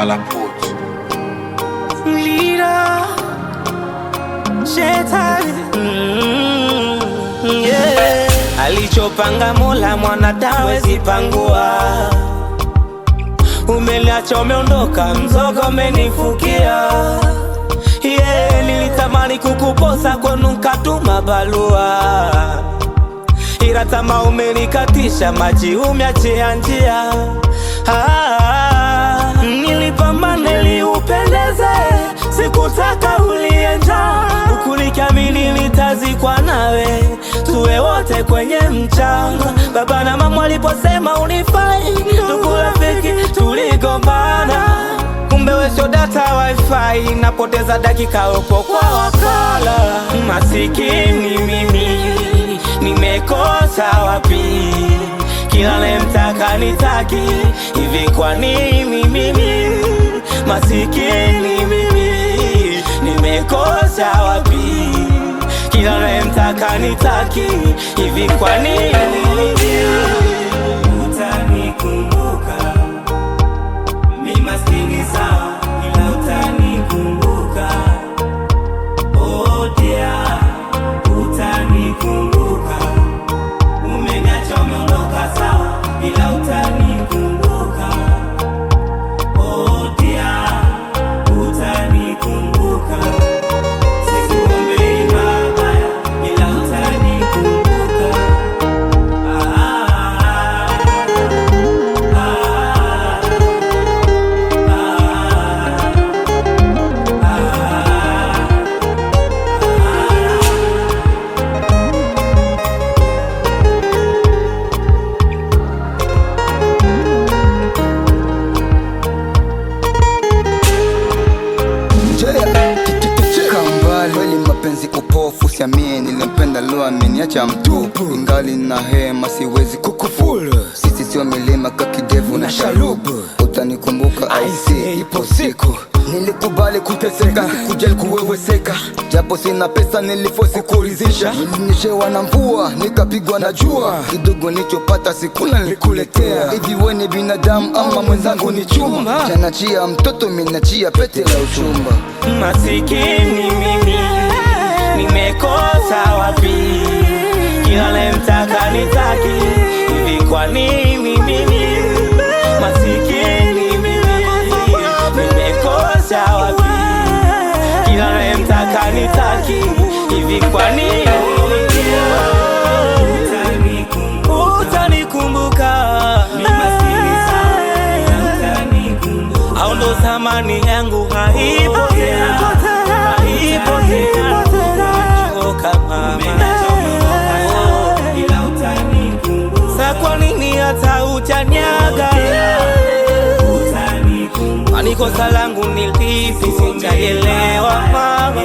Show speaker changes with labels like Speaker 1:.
Speaker 1: À la pote.
Speaker 2: Leader, yeah. Alichopanga Mola mwanadamu hawezi pangua. Umeniacha umeondoka, mzogo umenifukia. Yeah, nilitamani kukuposa kwenu nikatuma barua, ila tamaa umenikatisha, maji umeachia njia. Nilipambana ili upendeze, sikutaka ulie njaa. Ukuniamini nitazikwa nawe, tuwe wote kwenye mchanga. Baba na mama waliposema unifai, ndugu rafiki tuligombana. Kumbe wewe sio data wifi, napoteza dakika upo kwa wakala. Masikini mimi, nimekosa wapi? Kila nemtaka nitaki, hivi kwa nini mimi? Masikini mimi, nimekosa wapi? Kila nemtaka nitaki, hivi kwa nini? Utanikumbuka mimi maskini sawa, ila utanikumbuka. Oh dear, utanikumbuka. Umeniacha umeondoka sawa, ila utanikumbuka. Oh dear, utanikumbuka. Sikuombei mabaya, ila utanikumbuka.
Speaker 3: Kweli mapenzi upofu, siamini nilimpenda leo ameniacha mtupu. Ingali na hema siwezi kukufuru, sisi sio milima kakidevu na sharubu. Utanikumbuka aisi, ipo siku nilikubali kuteseka, kujali kuweweseka. Japo sina pesa nilifosi kurizisha, nilinyeshewa na mvua nikapigwa na jua. Kidogo nilichopata sikula nilikuletea. Hivi wewe ni binadamu ama mwenzangu ni chuma? Chanachia mtoto minachia pete la uchumba.
Speaker 2: Masikini mimi, nimekosa wapi? Kila nemtaka nitaki, hivi kwa nini mimi? Masikini mimi, nimekosa wapi? Kila nemtaka nitaki, hivi kwa nini? Utanikumbuka au ndo zamani yangu haipo tena, haipo tena. Sa kwa nini hata utaniaga? Kosa langu ni lipi? Sijaelewa mama.